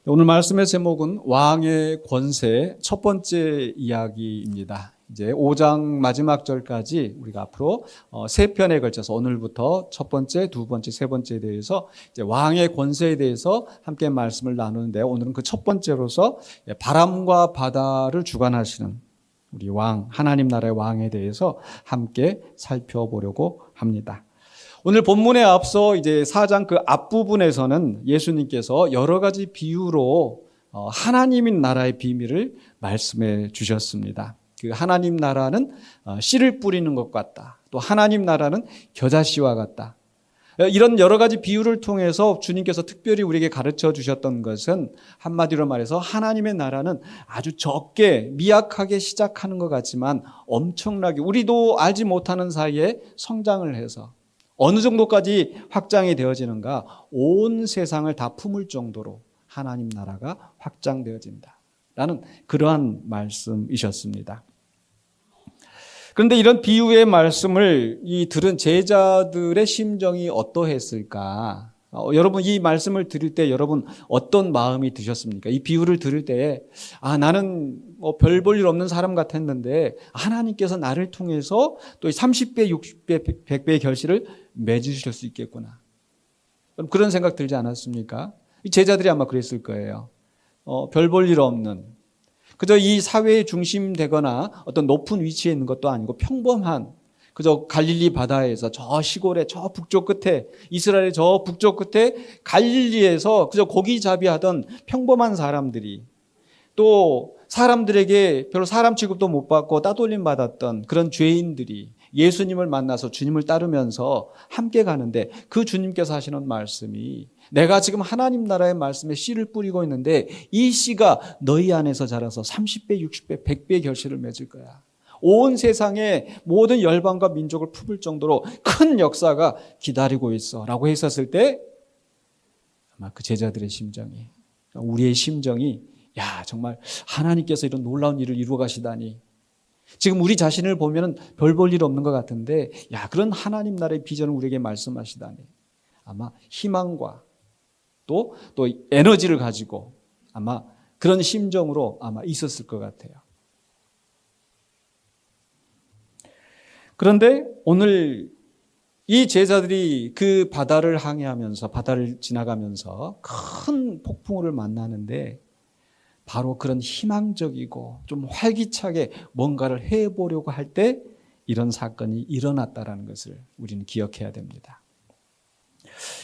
오늘 말씀의 제목은 왕의 권세 첫 번째 이야기입니다. 이제 5장 마지막 절까지 우리가 앞으로 세 편에 걸쳐서 오늘부터 첫 번째, 두 번째, 세 번째에 대해서 이제 왕의 권세에 대해서 함께 말씀을 나누는데, 오늘은 그 첫 번째로서 바람과 바다를 주관하시는 우리 왕, 하나님 나라의 왕에 대해서 함께 살펴보려고 합니다. 오늘 본문에 앞서 이제 4장 그 앞부분에서는 예수님께서 여러 가지 비유로 하나님 나라의 비밀을 말씀해 주셨습니다. 그 하나님 나라는 씨를 뿌리는 것 같다. 또 하나님 나라는 겨자씨와 같다. 이런 여러 가지 비유를 통해서 주님께서 특별히 우리에게 가르쳐 주셨던 것은, 한마디로 말해서 하나님의 나라는 아주 적게 미약하게 시작하는 것 같지만 엄청나게 우리도 알지 못하는 사이에 성장을 해서 어느 정도까지 확장이 되어지는가, 온 세상을 다 품을 정도로 하나님 나라가 확장되어진다 라는 그러한 말씀이셨습니다. 그런데 이런 비유의 말씀을 들은 제자들의 심정이 어떠했을까? 여러분, 이 말씀을 들을 때 여러분 어떤 마음이 드셨습니까? 이 비유를 들을 때 나는 별 볼 일 없는 사람 같았는데 하나님께서 나를 통해서 또 30배, 60배, 100배의 결실을 맺으실 수 있겠구나. 그런 생각 들지 않았습니까? 이 제자들이 아마 그랬을 거예요. 별 볼 일 없는, 그저 이 사회의 중심 되거나 어떤 높은 위치에 있는 것도 아니고 평범한, 그저 갈릴리 바다에서 저 시골의 저 북쪽 끝에, 이스라엘의 저 북쪽 끝에 갈릴리에서 그저 고기잡이 하던 평범한 사람들이, 또 사람들에게 별로 사람 취급도 못 받고 따돌림 받았던 그런 죄인들이 예수님을 만나서 주님을 따르면서 함께 가는데, 그 주님께서 하시는 말씀이, 내가 지금 하나님 나라의 말씀에 씨를 뿌리고 있는데 이 씨가 너희 안에서 자라서 30배, 60배, 100배의 결실을 맺을 거야. 온 세상의 모든 열방과 민족을 품을 정도로 큰 역사가 기다리고 있어 라고 했었을 때, 아마 그 제자들의 심정이, 우리의 심정이, 야, 정말 하나님께서 이런 놀라운 일을 이루어 가시다니, 지금 우리 자신을 보면 별 볼 일 없는 것 같은데, 야, 그런 하나님 나라의 비전을 우리에게 말씀하시다니, 아마 희망과 또 에너지를 가지고 아마 그런 심정으로 아마 있었을 것 같아요. 그런데 오늘 이 제자들이 그 바다를 항해하면서, 바다를 지나가면서 큰 폭풍우를 만나는데, 바로 그런 희망적이고 좀 활기차게 뭔가를 해보려고 할 때 이런 사건이 일어났다는 것을 우리는 기억해야 됩니다.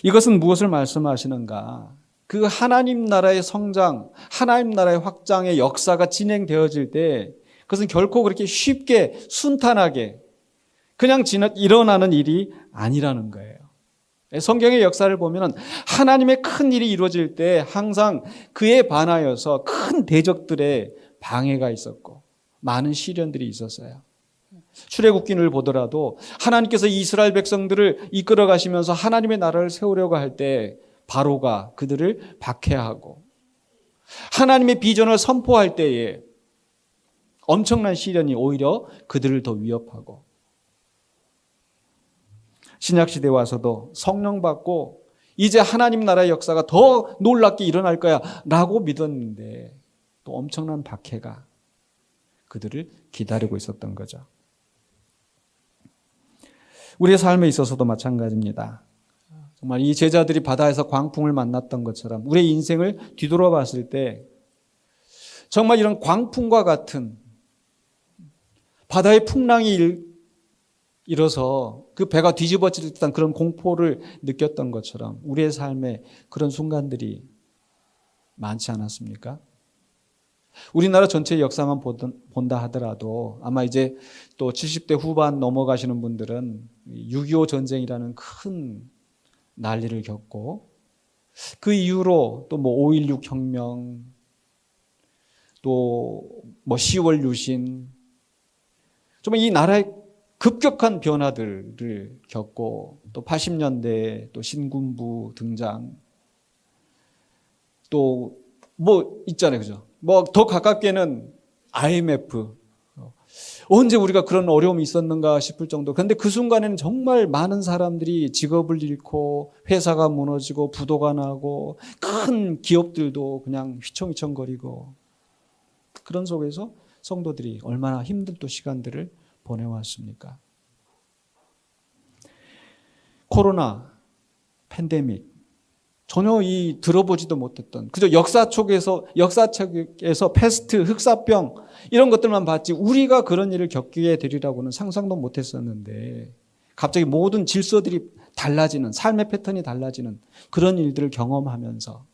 이것은 무엇을 말씀하시는가? 그 하나님 나라의 성장, 하나님 나라의 확장의 역사가 진행되어질 때 그것은 결코 그렇게 쉽게 순탄하게 그냥 일어나는 일이 아니라는 거예요. 성경의 역사를 보면 하나님의 큰 일이 이루어질 때 항상 그에 반하여서 큰 대적들의 방해가 있었고 많은 시련들이 있었어요. 출애굽기를 보더라도 하나님께서 이스라엘 백성들을 이끌어 가시면서 하나님의 나라를 세우려고 할 때 바로가 그들을 박해하고, 하나님의 비전을 선포할 때에 엄청난 시련이 오히려 그들을 더 위협하고, 신약시대에 와서도 성령 받고 이제 하나님 나라의 역사가 더 놀랍게 일어날 거야 라고 믿었는데 또 엄청난 박해가 그들을 기다리고 있었던 거죠. 우리의 삶에 있어서도 마찬가지입니다. 정말 이 제자들이 바다에서 광풍을 만났던 것처럼 우리의 인생을 뒤돌아봤을 때 정말 이런 광풍과 같은, 바다의 풍랑이 일어서 그 배가 뒤집어질 듯한 그런 공포를 느꼈던 것처럼 우리의 삶에 그런 순간들이 많지 않았습니까? 우리나라 전체의 역사만 본다 하더라도 아마 이제 또 70대 후반 넘어가시는 분들은 6.25 전쟁이라는 큰 난리를 겪고, 그 이후로 또 5.16 혁명, 또 10월 유신, 정말 이 나라의 급격한 변화들을 겪고, 또 80년대 또 신군부 등장, 또 있잖아요, 그죠? 더 가깝게는 IMF, 언제 우리가 그런 어려움이 있었는가 싶을 정도. 그런데 그 순간에는 정말 많은 사람들이 직업을 잃고 회사가 무너지고 부도가 나고 큰 기업들도 그냥 휘청휘청거리고 그런 속에서 성도들이 얼마나 힘든 또 시간들을 보내왔습니까? 코로나, 팬데믹, 전혀 들어보지도 못했던, 그저 역사책에서 패스트, 흑사병 이런 것들만 봤지 우리가 그런 일을 겪게 되리라고는 상상도 못했었는데 갑자기 모든 질서들이 달라지는, 삶의 패턴이 달라지는 그런 일들을 경험하면서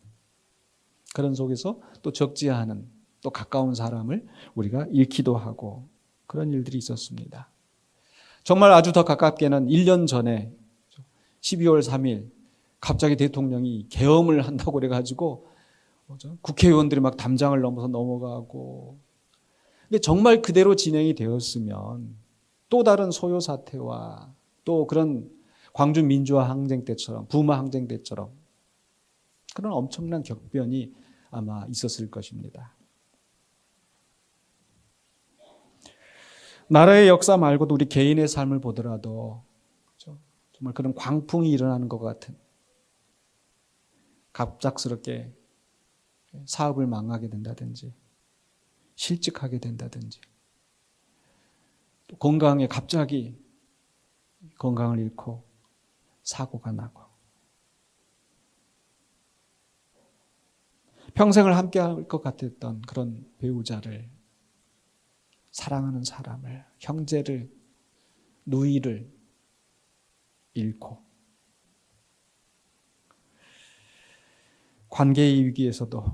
그런 속에서 또 적지 않은 또 가까운 사람을 우리가 잃기도 하고 그런 일들이 있었습니다. 정말 아주 더 가깝게는 1년 전에 12월 3일 갑자기 대통령이 계엄을 한다고 그래가지고 국회의원들이 막 담장을 넘어서 넘어가고, 근데 정말 그대로 진행이 되었으면 또 다른 소요 사태와 또 그런 광주 민주화 항쟁 때처럼, 부마 항쟁 때처럼 그런 엄청난 격변이 아마 있었을 것입니다. 나라의 역사 말고도 우리 개인의 삶을 보더라도 정말 그런 광풍이 일어나는 것 같은, 갑작스럽게 사업을 망하게 된다든지 실직하게 된다든지 또 건강에 갑자기 건강을 잃고 사고가 나고 평생을 함께할 것 같았던 그런 배우자를, 사랑하는 사람을, 형제를, 누이를 잃고 관계의 위기에서도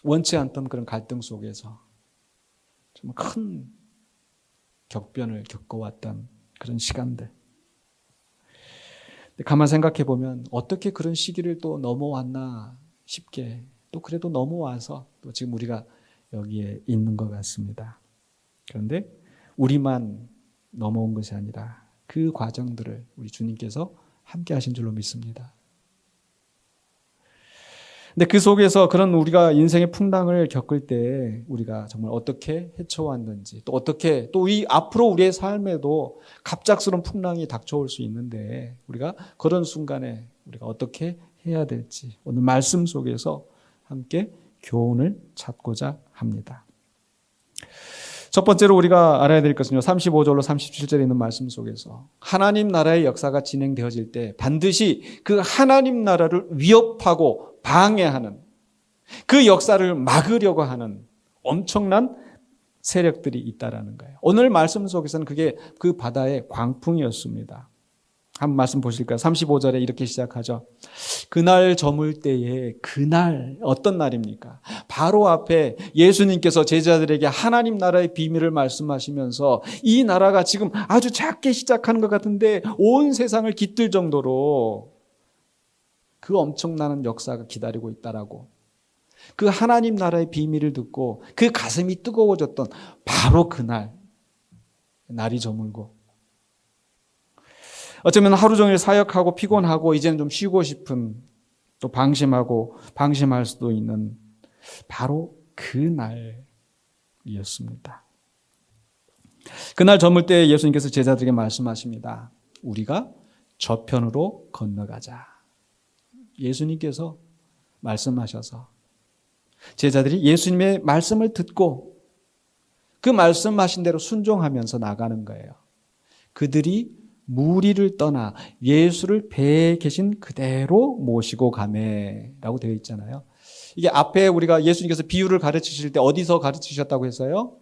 원치 않던 그런 갈등 속에서 정말 큰 격변을 겪어왔던 그런 시간들. 가만 생각해 보면 어떻게 그런 시기를 또 넘어왔나 싶게, 또 그래도 넘어와서 또 지금 우리가 여기에 있는 것 같습니다. 그런데 우리만 넘어온 것이 아니라 그 과정들을 우리 주님께서 함께 하신 줄로 믿습니다. 근데 그 속에서 그런 우리가 인생의 풍랑을 겪을 때 우리가 정말 어떻게 헤쳐왔는지, 또 어떻게 또 이 앞으로 우리의 삶에도 갑작스러운 풍랑이 닥쳐올 수 있는데 우리가 그런 순간에 우리가 어떻게 해야 될지 오늘 말씀 속에서 함께 교훈을 찾고자 합니다. 첫 번째로 우리가 알아야 될 것은요, 35절로 37절에 있는 말씀 속에서 하나님 나라의 역사가 진행되어질 때 반드시 그 하나님 나라를 위협하고 방해하는, 그 역사를 막으려고 하는 엄청난 세력들이 있다라는 거예요. 오늘 말씀 속에서는 그게 그 바다의 광풍이었습니다. 한 말씀 보실까요? 35절에 이렇게 시작하죠. 그날 저물 때에, 그날 어떤 날입니까? 바로 앞에 예수님께서 제자들에게 하나님 나라의 비밀을 말씀하시면서 이 나라가 지금 아주 작게 시작하는 것 같은데 온 세상을 깃들 정도로 그 엄청난 역사가 기다리고 있다라고, 그 하나님 나라의 비밀을 듣고 그 가슴이 뜨거워졌던 바로 그날, 날이 저물고 어쩌면 하루 종일 사역하고 피곤하고 이제는 좀 쉬고 싶은, 또 방심할 수도 있는 바로 그날이었습니다. 그날 저물 때 예수님께서 제자들에게 말씀하십니다. 우리가 저편으로 건너가자. 예수님께서 말씀하셔서 제자들이 예수님의 말씀을 듣고 그 말씀하신 대로 순종하면서 나가는 거예요. 그들이 무리를 떠나 예수를 배에 계신 그대로 모시고 가매라고 되어 있잖아요. 이게 앞에 우리가 예수님께서 비유를 가르치실 때 어디서 가르치셨다고 했어요?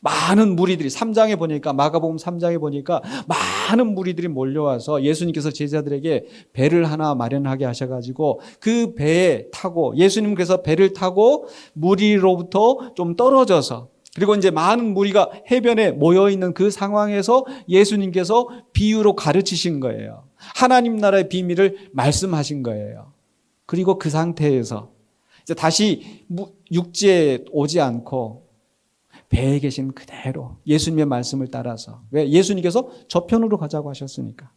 많은 무리들이 3장에 보니까, 마가복음 3장에 보니까 많은 무리들이 몰려와서 예수님께서 제자들에게 배를 하나 마련하게 하셔가지고 그 배에 타고, 예수님께서 배를 타고 무리로부터 좀 떨어져서, 그리고 이제 많은 무리가 해변에 모여있는 그 상황에서 예수님께서 비유로 가르치신 거예요. 하나님 나라의 비밀을 말씀하신 거예요. 그리고 그 상태에서 이제 다시 육지에 오지 않고 배에 계신 그대로 예수님의 말씀을 따라서, 왜? 예수님께서 저편으로 가자고 하셨으니까.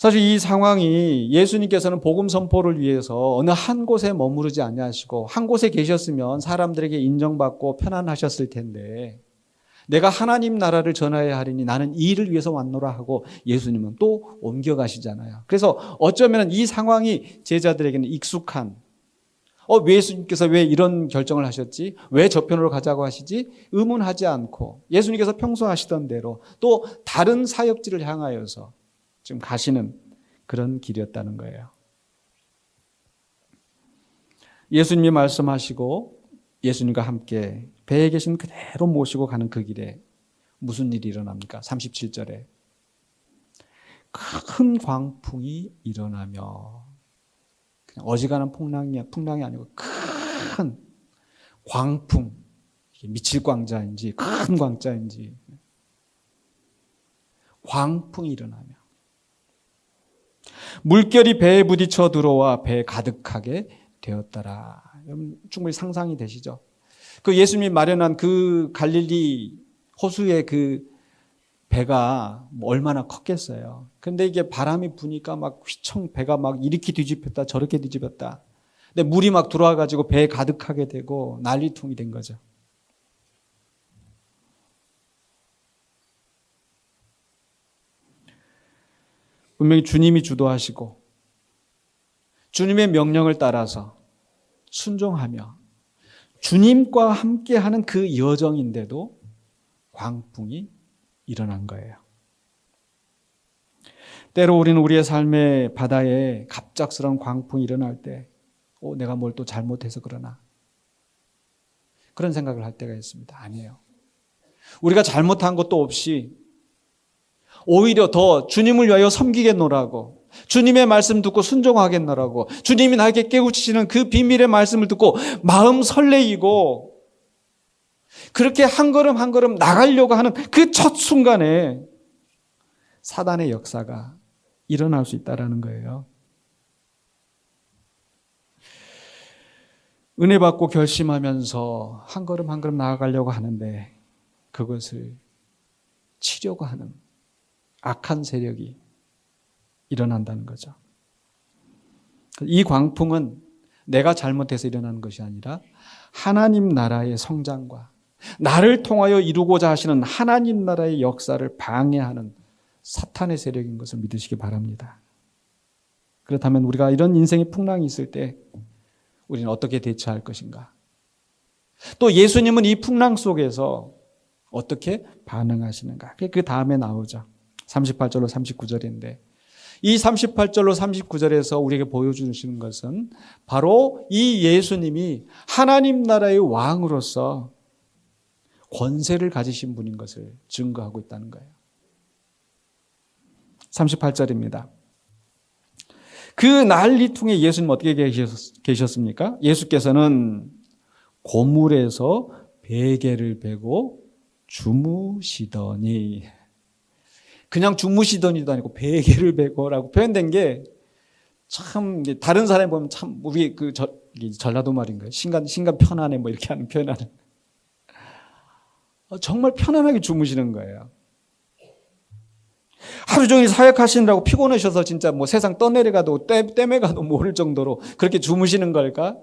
사실 이 상황이 예수님께서는 복음 선포를 위해서 어느 한 곳에 머무르지 아니하시고 한 곳에 계셨으면 사람들에게 인정받고 편안하셨을 텐데 내가 하나님 나라를 전하여야 하리니 나는 이 일을 위해서 왔노라 하고 예수님은 또 옮겨가시잖아요. 그래서 어쩌면 이 상황이 제자들에게는 익숙한 왜 예수님께서 왜 이런 결정을 하셨지? 왜 저편으로 가자고 하시지? 의문하지 않고 예수님께서 평소 하시던 대로 또 다른 사역지를 향하여서 지금 가시는 그런 길이었다는 거예요. 예수님이 말씀하시고 예수님과 함께 배에 계신 그대로 모시고 가는 그 길에 무슨 일이 일어납니까? 37절에 큰 광풍이 일어나며 그냥 어지간한 풍랑이 아니고 큰 광풍, 미칠 광자인지 큰 광자인지 광풍이 일어나며 물결이 배에 부딪혀 들어와 배에 가득하게 되었더라. 충분히 상상이 되시죠? 그 예수님이 마련한 그 갈릴리 호수의 그 배가 얼마나 컸겠어요. 근데 이게 바람이 부니까 막 휘청 배가 막 이렇게 뒤집혔다 저렇게 뒤집혔다. 근데 물이 막 들어와 가지고 배에 가득하게 되고 난리통이 된 거죠. 분명히 주님이 주도하시고 주님의 명령을 따라서 순종하며 주님과 함께하는 그 여정인데도 광풍이 일어난 거예요. 때로 우리는 우리의 삶의 바다에 갑작스러운 광풍이 일어날 때 내가 뭘 또 잘못해서 그러나 그런 생각을 할 때가 있습니다. 아니에요. 우리가 잘못한 것도 없이 오히려 더 주님을 위하여 섬기겠노라고 주님의 말씀 듣고 순종하겠노라고 주님이 나에게 깨우치시는 그 비밀의 말씀을 듣고 마음 설레이고 그렇게 한 걸음 한 걸음 나가려고 하는 그 첫 순간에 사단의 역사가 일어날 수 있다는 거예요. 은혜 받고 결심하면서 한 걸음 한 걸음 나아가려고 하는데 그것을 치려고 하는 악한 세력이 일어난다는 거죠. 이 광풍은 내가 잘못해서 일어나는 것이 아니라 하나님 나라의 성장과 나를 통하여 이루고자 하시는 하나님 나라의 역사를 방해하는 사탄의 세력인 것을 믿으시기 바랍니다. 그렇다면 우리가 이런 인생의 풍랑이 있을 때 우리는 어떻게 대처할 것인가? 또 예수님은 이 풍랑 속에서 어떻게 반응하시는가? 그 다음에 나오죠. 38절로 39절인데 이 38절로 39절에서 우리에게 보여주시는 것은 바로 이 예수님이 하나님 나라의 왕으로서 권세를 가지신 분인 것을 증거하고 있다는 거예요. 38절입니다. 그 난리통에 예수님 어떻게 계셨습니까? 예수께서는 고물에서 베개를 베고 주무시더니 그냥 주무시더니도 아니고 베개를 베고라고 표현된 게 참 다른 사람이 보면 참 우리 그 전라도 말인가요? 신간 편안해 뭐 이렇게 하는 표현하는 정말 편안하게 주무시는 거예요. 하루 종일 사역하시느라고 피곤하셔서 진짜 뭐 세상 떠내려가도 땜에 가도 모를 정도로 그렇게 주무시는 걸까?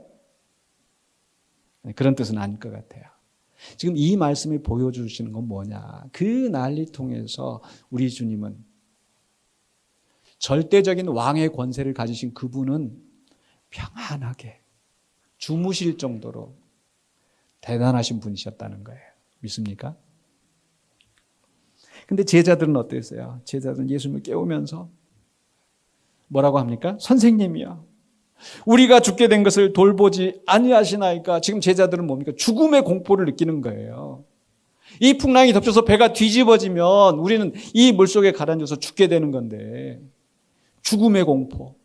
그런 뜻은 아닐 것 같아요. 지금 이 말씀이 보여주시는 건 뭐냐? 그 난리통에서 우리 주님은 절대적인 왕의 권세를 가지신 그분은 평안하게 주무실 정도로 대단하신 분이셨다는 거예요. 믿습니까? 근데 제자들은 어땠어요? 제자들은 예수님을 깨우면서 뭐라고 합니까? 선생님이요. 우리가 죽게 된 것을 돌보지 아니하시나이까. 지금 제자들은 뭡니까? 죽음의 공포를 느끼는 거예요. 이 풍랑이 덮쳐서 배가 뒤집어지면 우리는 이 물속에 가라앉아서 죽게 되는 건데 죽음의 공포.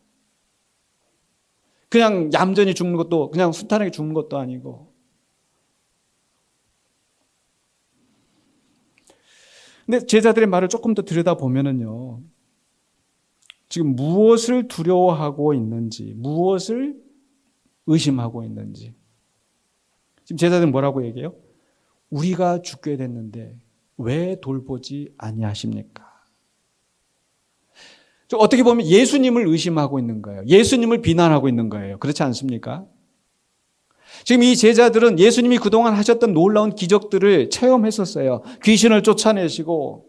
그냥 얌전히 죽는 것도 그냥 순탄하게 죽는 것도 아니고. 근데 제자들의 말을 조금 더 들여다보면은요. 지금 무엇을 두려워하고 있는지, 무엇을 의심하고 있는지. 지금 제자들은 뭐라고 얘기해요? 우리가 죽게 됐는데 왜 돌보지 아니하십니까? 어떻게 보면 예수님을 의심하고 있는 거예요. 예수님을 비난하고 있는 거예요. 그렇지 않습니까? 지금 이 제자들은 예수님이 그동안 하셨던 놀라운 기적들을 체험했었어요. 귀신을 쫓아내시고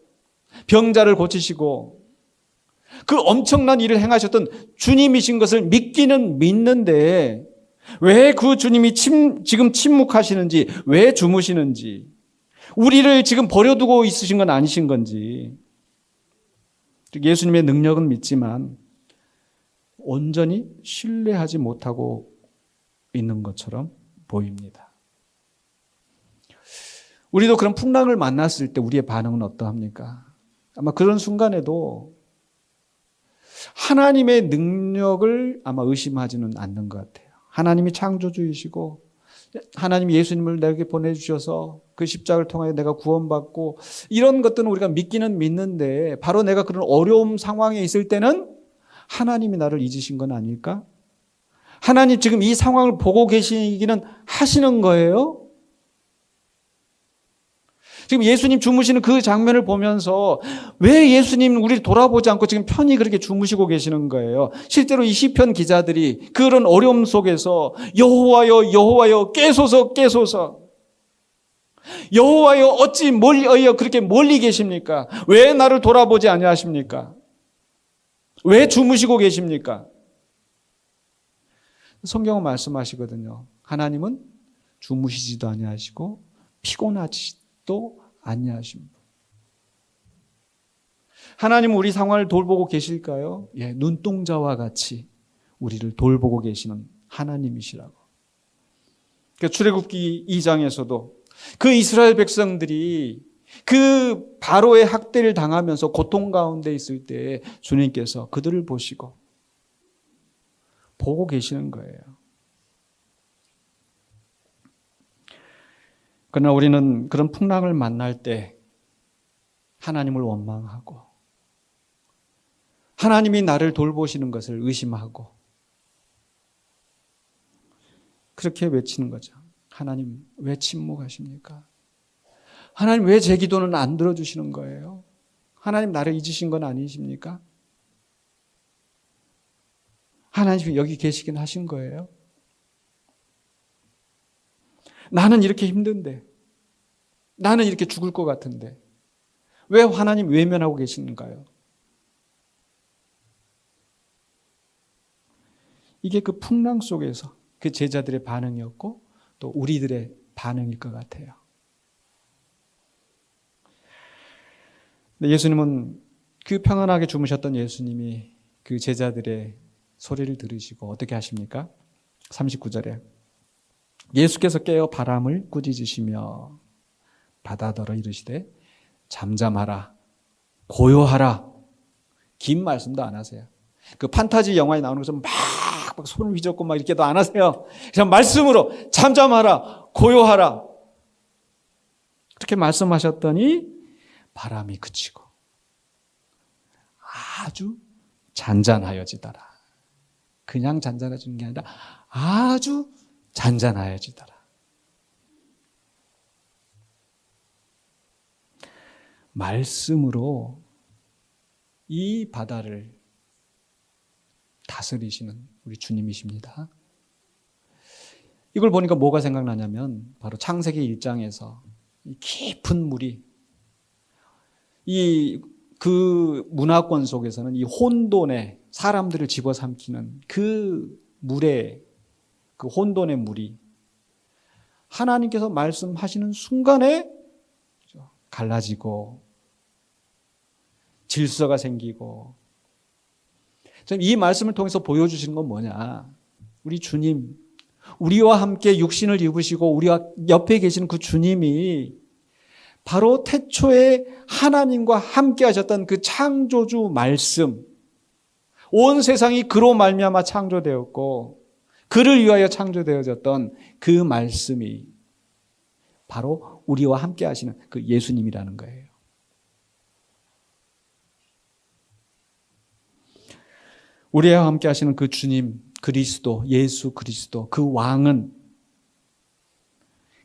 병자를 고치시고 그 엄청난 일을 행하셨던 주님이신 것을 믿기는 믿는데 왜 그 주님이 지금 침묵하시는지, 왜 주무시는지, 우리를 지금 버려두고 있으신 건 아니신 건지, 예수님의 능력은 믿지만 온전히 신뢰하지 못하고 있는 것처럼 보입니다. 우리도 그런 풍랑을 만났을 때 우리의 반응은 어떠합니까? 아마 그런 순간에도 하나님의 능력을 아마 의심하지는 않는 것 같아요. 하나님이 창조주이시고 하나님이 예수님을 내게 보내주셔서 그 십자가를 통하여 내가 구원받고 이런 것들은 우리가 믿기는 믿는데 바로 내가 그런 어려움 상황에 있을 때는 하나님이 나를 잊으신 건 아닐까? 하나님 지금 이 상황을 보고 계시기는 하시는 거예요? 지금 예수님 주무시는 그 장면을 보면서 왜 예수님 우리를 돌아보지 않고 지금 편히 그렇게 주무시고 계시는 거예요? 실제로 이 시편 기자들이 그런 어려움 속에서 여호와여 여호와여 깨소서 깨소서, 여호와여 어찌 멀리여 그렇게 멀리 계십니까? 왜 나를 돌아보지 아니하십니까? 왜 주무시고 계십니까? 성경은 말씀하시거든요. 하나님은 주무시지도 아니하시고 피곤하지도 아니하십니다. 하나님은 우리 상황을 돌보고 계실까요? 예, 눈동자와 같이 우리를 돌보고 계시는 하나님이시라고. 그러니까 출애굽기 2장에서도 그 이스라엘 백성들이 그 바로의 학대를 당하면서 고통 가운데 있을 때 주님께서 그들을 보고 계시는 거예요. 그러나 우리는 그런 풍랑을 만날 때 하나님을 원망하고 하나님이 나를 돌보시는 것을 의심하고 그렇게 외치는 거죠. 하나님 왜 침묵하십니까? 하나님 왜 제 기도는 안 들어주시는 거예요? 하나님 나를 잊으신 건 아니십니까? 하나님 여기 계시긴 하신 거예요? 나는 이렇게 힘든데, 나는 이렇게 죽을 것 같은데 왜 하나님 외면하고 계시는가요? 이게 그 풍랑 속에서 그 제자들의 반응이었고 또 우리들의 반응일 것 같아요. 예수님은 그 평안하게 주무셨던 예수님이 그 제자들의 소리를 들으시고 어떻게 하십니까? 39절에 예수께서 깨어 바람을 꾸짖으시며 바다더러 이르시되 잠잠하라 고요하라. 긴 말씀도 안 하세요. 그 판타지 영화에 나오는 것처럼 막 손을 휘젓고 막 이렇게도 안 하세요. 그냥 말씀으로 잠잠하라 고요하라 그렇게 말씀하셨더니 바람이 그치고 아주 잔잔하여지더라. 그냥 잔잔해지는 게 아니라 아주 잔잔하여지더라. 말씀으로 이 바다를 다스리시는 우리 주님이십니다. 이걸 보니까 뭐가 생각나냐면 바로 창세기 1장에서 이 깊은 물이 그 문화권 속에서는 이 혼돈에 사람들을 집어삼키는 그 물에 그 혼돈의 물이 하나님께서 말씀하시는 순간에 갈라지고 질서가 생기고 이 말씀을 통해서 보여주시는 건 뭐냐? 우리 주님, 우리와 함께 육신을 입으시고 우리와 옆에 계시는 그 주님이 바로 태초에 하나님과 함께 하셨던 그 창조주 말씀, 온 세상이 그로 말미암아 창조되었고 그를 위하여 창조되어졌던 그 말씀이 바로 우리와 함께 하시는 그 예수님이라는 거예요. 우리와 함께 하시는 그 주님, 그리스도, 예수 그리스도, 그 왕은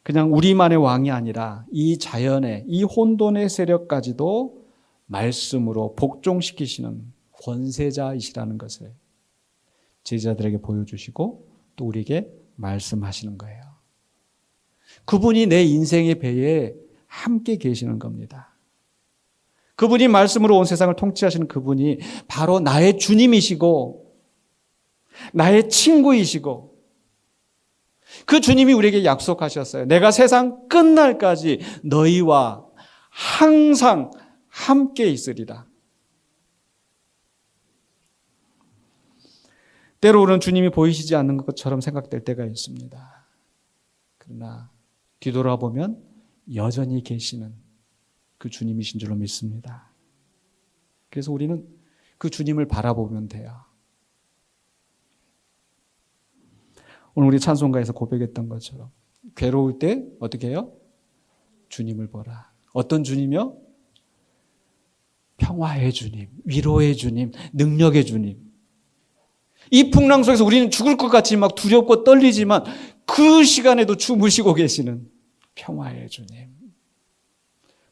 그냥 우리만의 왕이 아니라 이 자연의, 이 혼돈의 세력까지도 말씀으로 복종시키시는 권세자이시라는 것을 제자들에게 보여주시고 또 우리에게 말씀하시는 거예요. 그분이 내 인생의 배에 함께 계시는 겁니다. 그분이 말씀으로 온 세상을 통치하시는 그분이 바로 나의 주님이시고 나의 친구이시고 그 주님이 우리에게 약속하셨어요. 내가 세상 끝날까지 너희와 항상 함께 있으리라. 때로는 주님이 보이시지 않는 것처럼 생각될 때가 있습니다. 그러나 뒤돌아보면 여전히 계시는 그 주님이신 줄로 믿습니다. 그래서 우리는 그 주님을 바라보면 돼요. 오늘 우리 찬송가에서 고백했던 것처럼 괴로울 때 어떻게 해요? 주님을 보라. 어떤 주님이요? 평화의 주님, 위로의 주님, 능력의 주님. 이 풍랑 속에서 우리는 죽을 것 같이 막 두렵고 떨리지만 그 시간에도 주무시고 계시는 평화의 주님.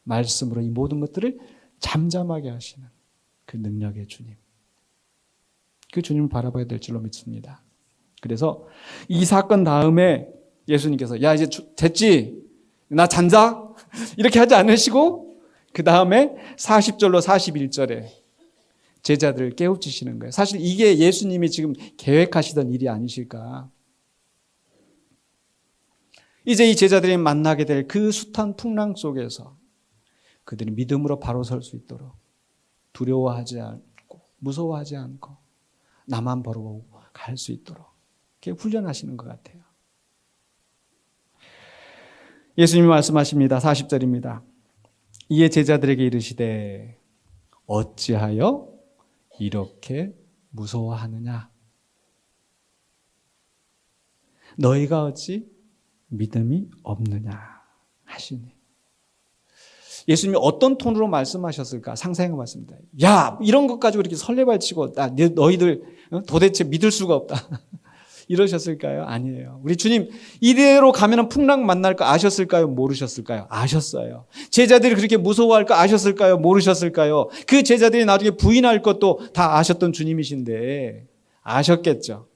말씀으로 이 모든 것들을 잠잠하게 하시는 그 능력의 주님. 그 주님을 바라봐야 될 줄로 믿습니다. 그래서 이 사건 다음에 예수님께서 야 이제 됐지? 나 잔다? 이렇게 하지 않으시고 그 다음에 40절로 41절에 제자들을 깨우치시는 거예요. 사실 이게 예수님이 지금 계획하시던 일이 아니실까. 이제 이 제자들이 만나게 될 그 숱한 풍랑 속에서 그들이 믿음으로 바로 설 수 있도록 두려워하지 않고 무서워하지 않고 나만 보러 갈 수 있도록 이렇게 훈련하시는 것 같아요. 예수님이 말씀하십니다. 40절입니다. 이에 제자들에게 이르시되 어찌하여 이렇게 무서워하느냐? 너희가 어찌 믿음이 없느냐 하시니. 예수님이 어떤 톤으로 말씀하셨을까 상상해 봤습니다. 야, 이런 것 가지고 이렇게 설레발치고 너희들 도대체 믿을 수가 없다. 이러셨을까요? 아니에요. 우리 주님 이대로 가면 풍랑 만날 거 아셨을까요? 모르셨을까요? 아셨어요. 제자들이 그렇게 무서워할 거 아셨을까요? 모르셨을까요? 그 제자들이 나중에 부인할 것도 다 아셨던 주님이신데 아셨겠죠.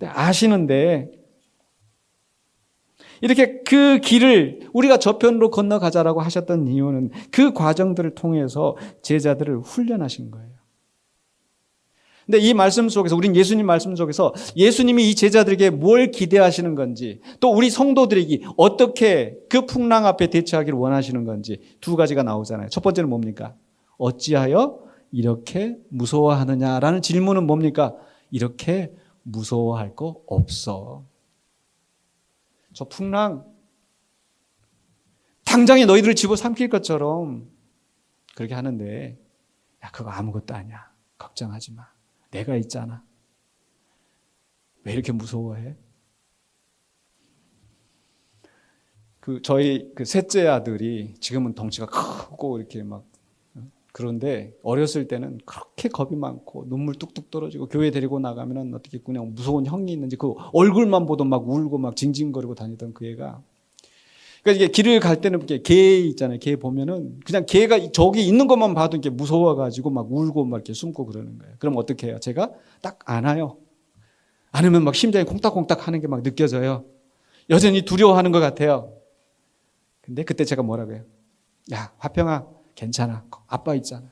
아시는데 이렇게 그 길을 우리가 저편으로 건너가자라고 하셨던 이유는 그 과정들을 통해서 제자들을 훈련하신 거예요. 근데 이 말씀 속에서 우린 예수님 말씀 속에서 예수님이 이 제자들에게 뭘 기대하시는 건지 또 우리 성도들에게 어떻게 그 풍랑 앞에 대처하기를 원하시는 건지 두 가지가 나오잖아요. 첫 번째는 뭡니까? 어찌하여 이렇게 무서워하느냐라는 질문은 뭡니까? 이렇게 무서워할 거 없어. 저 풍랑 당장에 너희들을 집어삼킬 것처럼 그렇게 하는데 야 그거 아무것도 아니야. 걱정하지 마. 내가 있잖아. 왜 이렇게 무서워해? 저희 셋째 아들이 지금은 덩치가 크고 이렇게 막 그런데 어렸을 때는 그렇게 겁이 많고 눈물 뚝뚝 떨어지고 교회 데리고 나가면은 어떻게 그냥 무서운 형이 있는지 그 얼굴만 보도 막 울고 막 징징거리고 다니던 그 애가. 그러니까 이게 길을 갈 때는 이렇게 개 있잖아요. 개 보면은 그냥 개가 저기 있는 것만 봐도 이렇게 무서워가지고 막 울고 막 이렇게 숨고 그러는 거예요. 그럼 어떻게 해요? 제가 딱 안아요. 안으면 막 심장이 콩닥콩닥 하는 게 막 느껴져요. 여전히 두려워하는 것 같아요. 근데 그때 제가 뭐라고 해요? 야, 화평아, 괜찮아. 아빠 있잖아.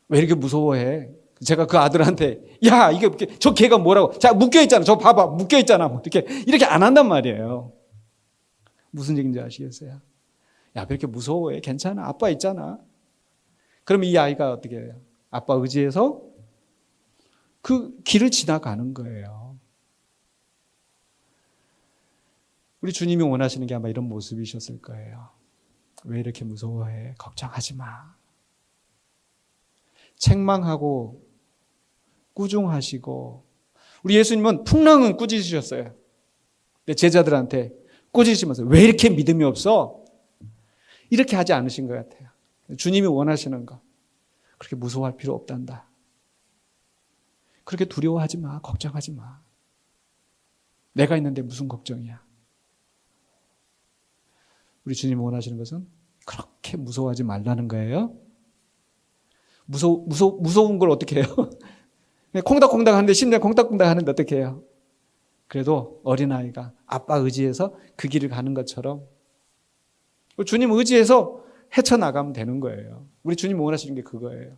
왜 이렇게 무서워해? 제가 그 아들한테 야 이게 저 개가 뭐라고 자 묶여있잖아 저 봐봐 묶여있잖아 뭐 이렇게 안 한단 말이에요. 무슨 얘기인지 아시겠어요? 야 왜 이렇게 무서워해? 괜찮아 아빠 있잖아. 그럼 이 아이가 어떻게 해요? 아빠 의지해서 그 길을 지나가는 거예요. 우리 주님이 원하시는 게 아마 이런 모습이셨을 거예요. 왜 이렇게 무서워해? 걱정하지 마. 책망하고 꾸중하시고 우리 예수님은 풍랑은 꾸짖으셨어요. 근데 제자들한테 꾸짖으시면서 왜 이렇게 믿음이 없어? 이렇게 하지 않으신 것 같아요. 주님이 원하시는 거 그렇게 무서워할 필요 없단다. 그렇게 두려워하지 마. 걱정하지 마. 내가 있는데 무슨 걱정이야. 우리 주님이 원하시는 것은 그렇게 무서워하지 말라는 거예요. 무서운 걸 어떻게 해요? 콩닥콩닥 하는데, 심장이 콩닥콩닥 하는데 어떻게 해요? 그래도 어린아이가 아빠 의지해서 그 길을 가는 것처럼 주님 의지해서 헤쳐나가면 되는 거예요. 우리 주님 원하시는 게 그거예요.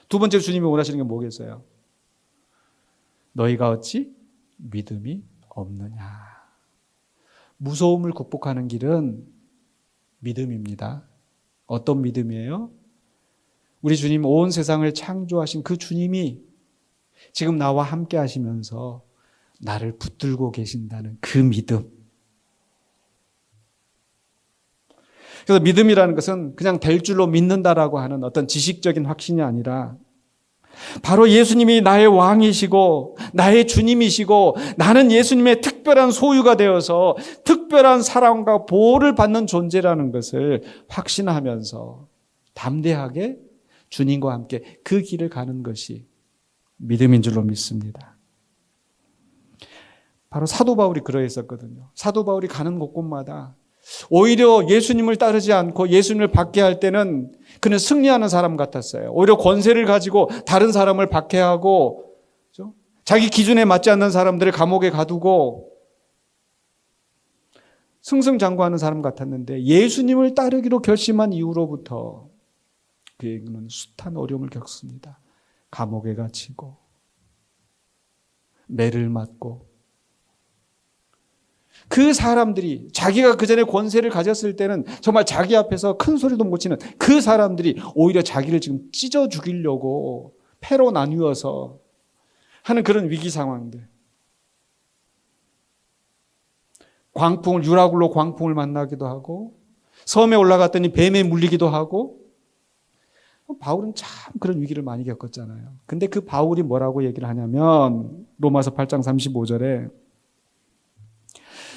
두 번째로 주님이 원하시는 게 뭐겠어요? 너희가 어찌 믿음이 없느냐. 무서움을 극복하는 길은 믿음입니다. 어떤 믿음이에요? 우리 주님 온 세상을 창조하신 그 주님이 지금 나와 함께 하시면서 나를 붙들고 계신다는 그 믿음. 그래서 믿음이라는 것은 그냥 될 줄로 믿는다라고 하는 어떤 지식적인 확신이 아니라 바로 예수님이 나의 왕이시고 나의 주님이시고 나는 예수님의 특별한 소유가 되어서 특별한 사랑과 보호를 받는 존재라는 것을 확신하면서 담대하게 주님과 함께 그 길을 가는 것이 믿음인 줄로 믿습니다. 바로 사도 바울이 그러했었거든요. 사도 바울이 가는 곳곳마다 오히려 예수님을 따르지 않고 예수님을 받게 할 때는 그는 승리하는 사람 같았어요. 오히려 권세를 가지고 다른 사람을 박해하고 자기 기준에 맞지 않는 사람들을 감옥에 가두고 승승장구하는 사람 같았는데 예수님을 따르기로 결심한 이후로부터 그에게는 숱한 어려움을 겪습니다. 감옥에 갇히고 매를 맞고 그 사람들이 자기가 그전에 권세를 가졌을 때는 정말 자기 앞에서 큰 소리도 못 치는 그 사람들이 오히려 자기를 지금 찢어 죽이려고 패로 나뉘어서 하는 그런 위기 상황들. 광풍을 유라굴로 광풍을 만나기도 하고 섬에 올라갔더니 뱀에 물리기도 하고 바울은 참 그런 위기를 많이 겪었잖아요. 근데 그 바울이 뭐라고 얘기를 하냐면 로마서 8장 35절에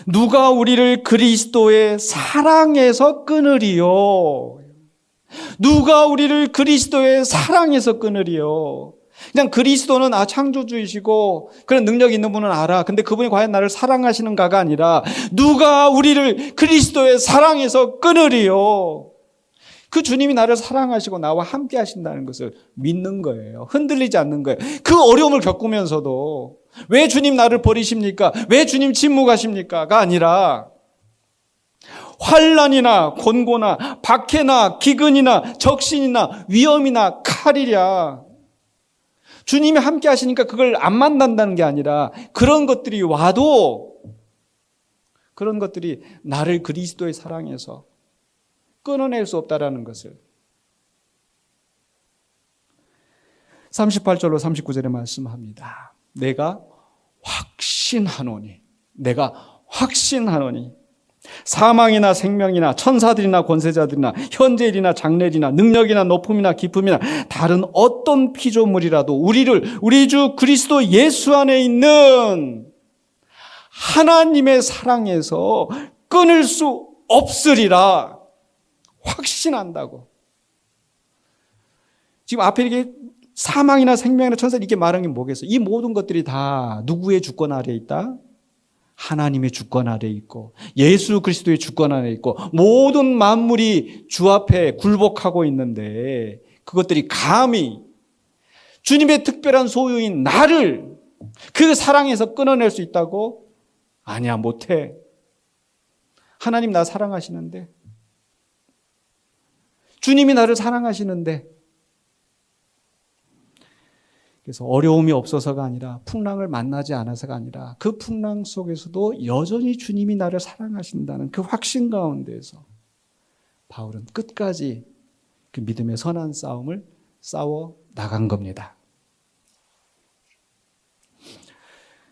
누가 우리를 그리스도의 사랑에서 끊으리요? 누가 우리를 그리스도의 사랑에서 끊으리요? 그냥 그리스도는 창조주이시고 그런 능력 있는 분은 알아. 근데 그분이 과연 나를 사랑하시는가가 아니라 누가 우리를 그리스도의 사랑에서 끊으리요? 그 주님이 나를 사랑하시고 나와 함께 하신다는 것을 믿는 거예요. 흔들리지 않는 거예요. 그 어려움을 겪으면서도 왜 주님 나를 버리십니까? 왜 주님 침묵하십니까? 가 아니라 환난이나 곤고나 박해나 기근이나 적신이나 위험이나 칼이랴 주님이 함께 하시니까 그걸 안 만난다는 게 아니라 그런 것들이 와도 그런 것들이 나를 그리스도의 사랑에서 끊어낼 수 없다라는 것을 38절로 39절에 말씀합니다. 내가 확신하노니 사망이나 생명이나 천사들이나 권세자들이나 현재일이나 장래일이나 능력이나 높음이나 깊음이나 다른 어떤 피조물이라도 우리 주 그리스도 예수 안에 있는 하나님의 사랑에서 끊을 수 없으리라 확신한다고. 지금 앞에 이게 사망이나 생명이나 천사 이렇게 말하는 게 뭐겠어요? 이 모든 것들이 다 누구의 주권 아래에 있다? 하나님의 주권 아래에 있고 예수 그리스도의 주권 아래에 있고 모든 만물이 주 앞에 굴복하고 있는데 그것들이 감히 주님의 특별한 소유인 나를 그 사랑에서 끊어낼 수 있다고? 아니야, 못해. 하나님 나 사랑하시는데 주님이 나를 사랑하시는데 그래서 어려움이 없어서가 아니라 풍랑을 만나지 않아서가 아니라 그 풍랑 속에서도 여전히 주님이 나를 사랑하신다는 그 확신 가운데에서 바울은 끝까지 그 믿음의 선한 싸움을 싸워 나간 겁니다.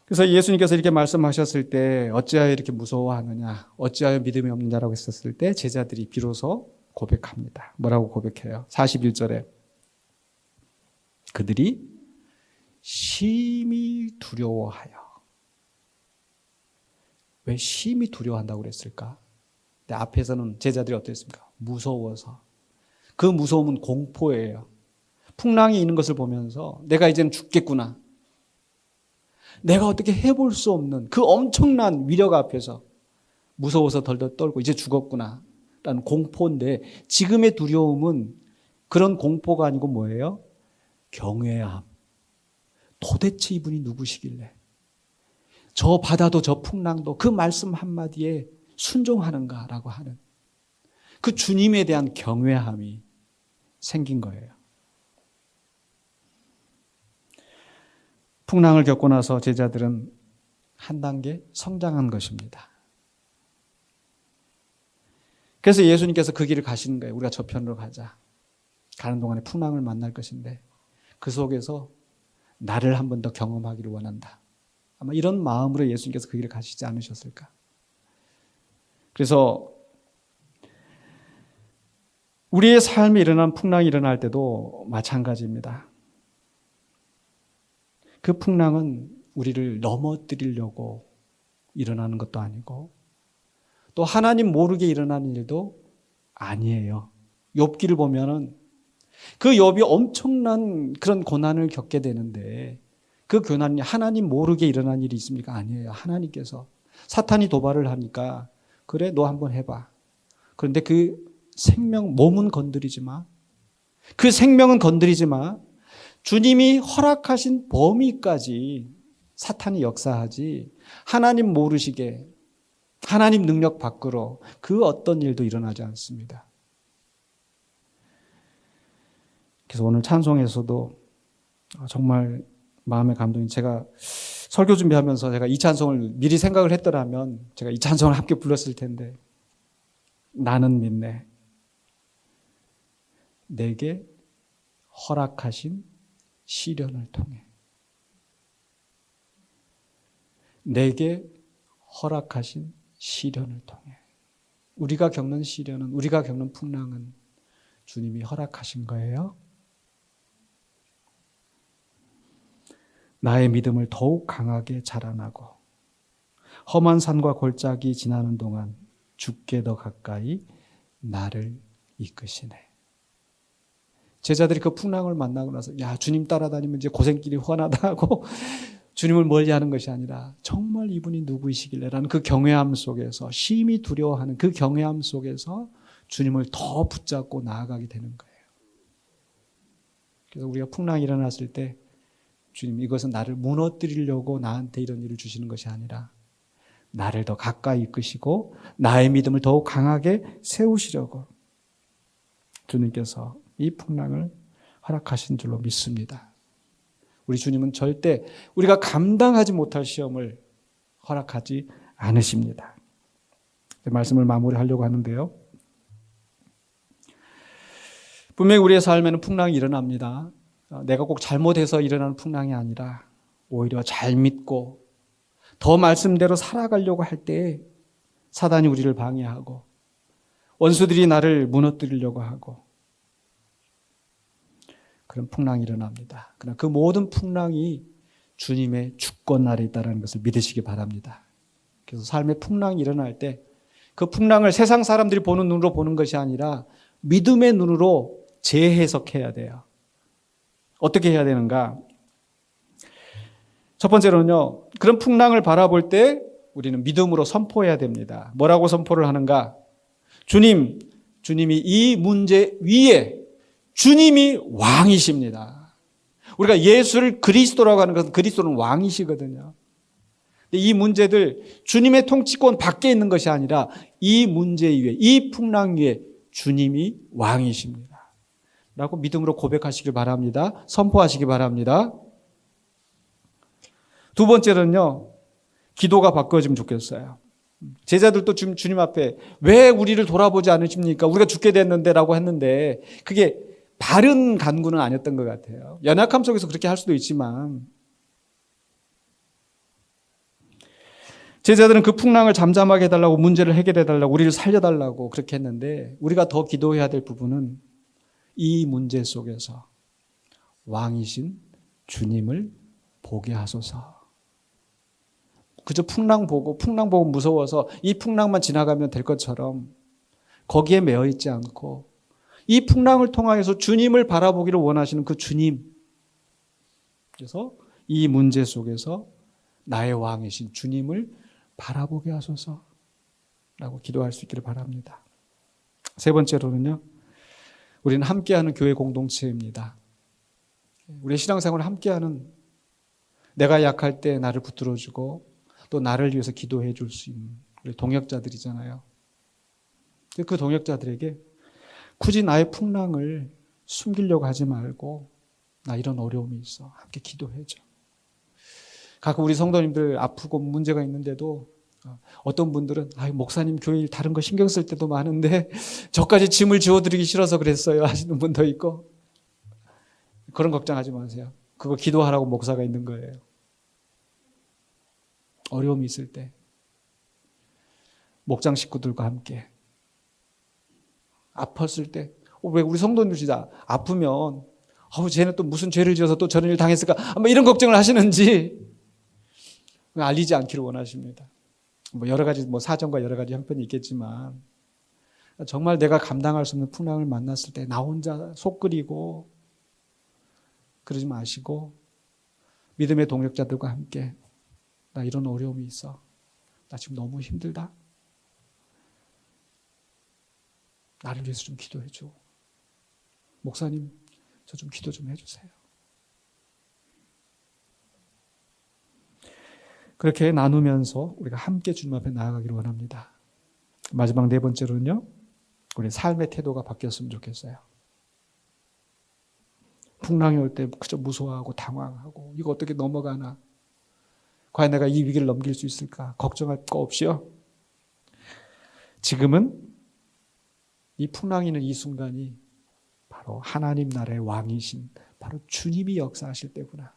그래서 예수님께서 이렇게 말씀하셨을 때 어찌하여 이렇게 무서워하느냐, 어찌하여 믿음이 없느냐라고 했었을 때 제자들이 비로소 고백합니다. 뭐라고 고백해요? 41절에 그들이 심히 두려워하여. 왜 심히 두려워한다고 그랬을까? 근데 앞에서는 제자들이 어땠습니까? 무서워서. 그 무서움은 공포예요. 풍랑이 있는 것을 보면서 내가 이제는 죽겠구나. 내가 어떻게 해볼 수 없는 그 엄청난 위력 앞에서 무서워서 덜덜 떨고 이제 죽었구나 라는 공포인데, 지금의 두려움은 그런 공포가 아니고 뭐예요? 경외함. 도대체 이분이 누구시길래 저 바다도 저 풍랑도 그 말씀 한마디에 순종하는가라고 하는 그 주님에 대한 경외함이 생긴 거예요. 풍랑을 겪고 나서 제자들은 한 단계 성장한 것입니다. 그래서 예수님께서 그 길을 가시는 거예요. 우리가 저편으로 가자. 가는 동안에 풍랑을 만날 것인데 그 속에서 나를 한 번 더 경험하기를 원한다. 아마 이런 마음으로 예수님께서 그 길을 가시지 않으셨을까. 그래서 우리의 삶에 일어난 풍랑이 일어날 때도 마찬가지입니다. 그 풍랑은 우리를 넘어뜨리려고 일어나는 것도 아니고 또 하나님 모르게 일어나는 일도 아니에요. 욥기를 보면은 그 욥이 엄청난 그런 고난을 겪게 되는데 그 고난이 하나님 모르게 일어난 일이 있습니까? 아니에요. 하나님께서 사탄이 도발을 하니까 그래 너 한번 해봐. 그런데 그 생명 몸은 건드리지 마. 그 생명은 건드리지 마. 주님이 허락하신 범위까지 사탄이 역사하지 하나님 모르시게 하나님 능력 밖으로 그 어떤 일도 일어나지 않습니다. 그래서 오늘 찬송에서도 정말 마음의 감동이, 제가 설교 준비하면서 제가 이 찬송을 미리 생각을 했더라면 제가 이 찬송을 함께 불렀을 텐데, 나는 믿네 내게 허락하신 시련을 통해, 내게 허락하신 시련을 통해. 우리가 겪는 시련은, 우리가 겪는 풍랑은 주님이 허락하신 거예요. 나의 믿음을 더욱 강하게 자라나고 험한 산과 골짜기 지나는 동안 주께 더 가까이 나를 이끄시네. 제자들이 그 풍랑을 만나고 나서 야 주님 따라다니면 이제 고생길이 훤하다 하고 주님을 멀리하는 것이 아니라 정말 이분이 누구이시길래라는 그 경외함 속에서, 심히 두려워하는 그 경외함 속에서 주님을 더 붙잡고 나아가게 되는 거예요. 그래서 우리가 풍랑이 일어났을 때 주님 이것은 나를 무너뜨리려고 나한테 이런 일을 주시는 것이 아니라 나를 더 가까이 이끄시고 나의 믿음을 더욱 강하게 세우시려고 주님께서 이 풍랑을 허락하신 줄로 믿습니다. 우리 주님은 절대 우리가 감당하지 못할 시험을 허락하지 않으십니다. 말씀을 마무리하려고 하는데요. 분명히 우리의 삶에는 풍랑이 일어납니다. 내가 꼭 잘못해서 일어나는 풍랑이 아니라 오히려 잘 믿고 더 말씀대로 살아가려고 할 때 사단이 우리를 방해하고 원수들이 나를 무너뜨리려고 하고 그런 풍랑이 일어납니다. 그러나 그 모든 풍랑이 주님의 주권 아래 있다는 것을 믿으시기 바랍니다. 그래서 삶의 풍랑이 일어날 때 그 풍랑을 세상 사람들이 보는 눈으로 보는 것이 아니라 믿음의 눈으로 재해석해야 돼요. 어떻게 해야 되는가? 첫 번째로는요, 그런 풍랑을 바라볼 때 우리는 믿음으로 선포해야 됩니다. 뭐라고 선포를 하는가? 주님이 이 문제 위에 주님이 왕이십니다. 우리가 예수를 그리스도라고 하는 것은 그리스도는 왕이시거든요. 이 문제들 주님의 통치권 밖에 있는 것이 아니라 이 문제 위에, 이 풍랑 위에 주님이 왕이십니다. 라고 믿음으로 고백하시길 바랍니다. 선포하시기 바랍니다. 두 번째는요, 기도가 바꿔지면 좋겠어요. 제자들도 지금 주님 앞에 왜 우리를 돌아보지 않으십니까? 우리가 죽게 됐는데 라고 했는데 그게 바른 간구는 아니었던 것 같아요. 연약함 속에서 그렇게 할 수도 있지만 제자들은 그 풍랑을 잠잠하게 해달라고, 문제를 해결해달라고, 우리를 살려달라고 그렇게 했는데 우리가 더 기도해야 될 부분은 이 문제 속에서 왕이신 주님을 보게 하소서. 그저 풍랑 보고 무서워서 이 풍랑만 지나가면 될 것처럼 거기에 매여 있지 않고 이 풍랑을 통하여서 주님을 바라보기를 원하시는 그 주님. 그래서 이 문제 속에서 나의 왕이신 주님을 바라보게 하소서. 라고 기도할 수 있기를 바랍니다. 세 번째로는요, 우리는 함께하는 교회 공동체입니다. 우리의 신앙생활을 함께하는, 내가 약할 때 나를 붙들어주고 또 나를 위해서 기도해 줄 수 있는 우리 동역자들이잖아요. 그 동역자들에게 굳이 나의 풍랑을 숨기려고 하지 말고, 나 이런 어려움이 있어, 함께 기도해줘. 가끔 우리 성도님들 아프고 문제가 있는데도 어떤 분들은 목사님 교회 일 다른 거 신경 쓸 때도 많은데 저까지 짐을 지워드리기 싫어서 그랬어요 하시는 분도 있고, 그런 걱정하지 마세요. 그거 기도하라고 목사가 있는 거예요. 어려움이 있을 때 목장 식구들과 함께, 아팠을 때, 왜 우리 성도님들 진짜 아프면 쟤는 또 무슨 죄를 지어서 또 저런 일 당했을까 아마 이런 걱정을 하시는지 알리지 않기를 원하십니다. 여러 가지 사정과 여러 가지 형편이 있겠지만, 정말 내가 감당할 수 없는 풍랑을 만났을 때 나 혼자 속 끓이고 그러지 마시고, 믿음의 동역자들과 함께, 나 이런 어려움이 있어, 나 지금 너무 힘들다, 나를 위해서 좀 기도해줘, 목사님 저 좀 기도 좀 해주세요. 그렇게 나누면서 우리가 함께 주님 앞에 나아가기를 원합니다. 마지막 네 번째로는요, 우리 삶의 태도가 바뀌었으면 좋겠어요. 풍랑이 올 때 그저 무서워하고 당황하고, 이거 어떻게 넘어가나, 과연 내가 이 위기를 넘길 수 있을까 걱정할 거 없이요, 지금은 이 풍랑이 있는 이 순간이 바로 하나님 나라의 왕이신 바로 주님이 역사하실 때구나.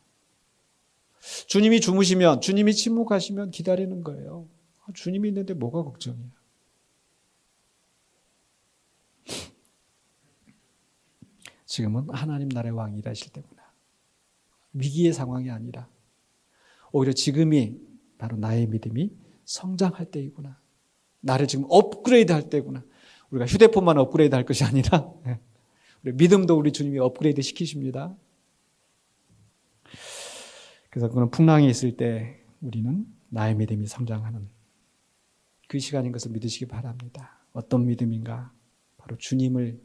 주님이 주무시면, 주님이 침묵하시면 기다리는 거예요. 주님이 있는데 뭐가 걱정이야. 지금은 하나님 나라의 왕이 일하실 때구나. 위기의 상황이 아니라 오히려 지금이 바로 나의 믿음이 성장할 때이구나. 나를 지금 업그레이드 할 때구나. 우리가 휴대폰만 업그레이드 할 것이 아니라 우리 믿음도 우리 주님이 업그레이드 시키십니다. 그래서 그런 풍랑이 있을 때 우리는 나의 믿음이 성장하는 그 시간인 것을 믿으시기 바랍니다. 어떤 믿음인가? 바로 주님을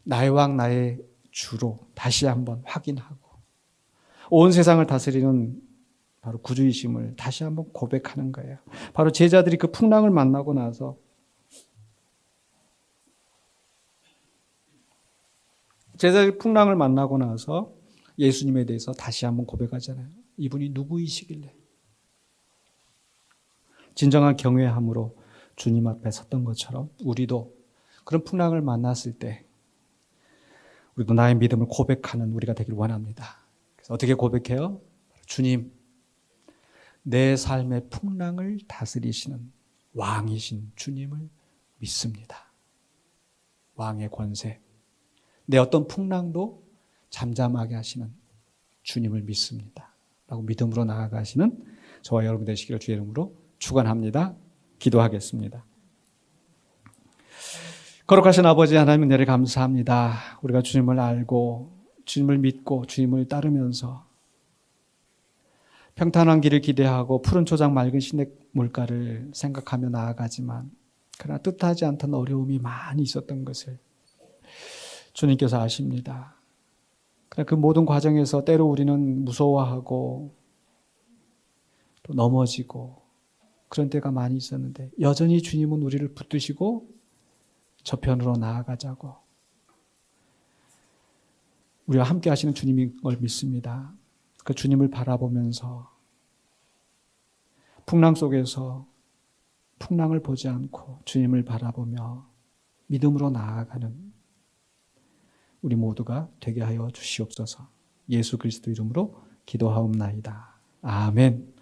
나의 왕, 나의 주로 다시 한번 확인하고, 온 세상을 다스리는 바로 구주이심을 다시 한번 고백하는 거예요. 바로 제자들이 그 풍랑을 만나고 나서, 제자들이 풍랑을 만나고 나서 예수님에 대해서 다시 한번 고백하잖아요. 이분이 누구이시길래? 진정한 경외함으로 주님 앞에 섰던 것처럼 우리도 그런 풍랑을 만났을 때 우리도 나의 믿음을 고백하는 우리가 되길 원합니다. 그래서 어떻게 고백해요? 주님, 내 삶의 풍랑을 다스리시는 왕이신 주님을 믿습니다. 왕의 권세, 내 어떤 풍랑도 잠잠하게 하시는 주님을 믿습니다. 라고 믿음으로 나아가시는 저와 여러분 되시기를 주의 이름으로 축원합니다. 기도하겠습니다. 거룩하신 아버지 하나님, 은혜를 감사합니다. 우리가 주님을 알고 주님을 믿고 주님을 따르면서 평탄한 길을 기대하고 푸른 초장 맑은 시냇 물가를 생각하며 나아가지만, 그러나 뜻하지 않던 어려움이 많이 있었던 것을 주님께서 아십니다. 그러나 그 모든 과정에서 때로 우리는 무서워하고 또 넘어지고 그런 때가 많이 있었는데, 여전히 주님은 우리를 붙드시고 저편으로 나아가자고, 우리와 함께 하시는 주님인 걸 믿습니다. 그 주님을 바라보면서 풍랑 속에서 풍랑을 보지 않고 주님을 바라보며 믿음으로 나아가는 우리 모두가 되게 하여 주시옵소서. 예수 그리스도 이름으로 기도하옵나이다. 아멘.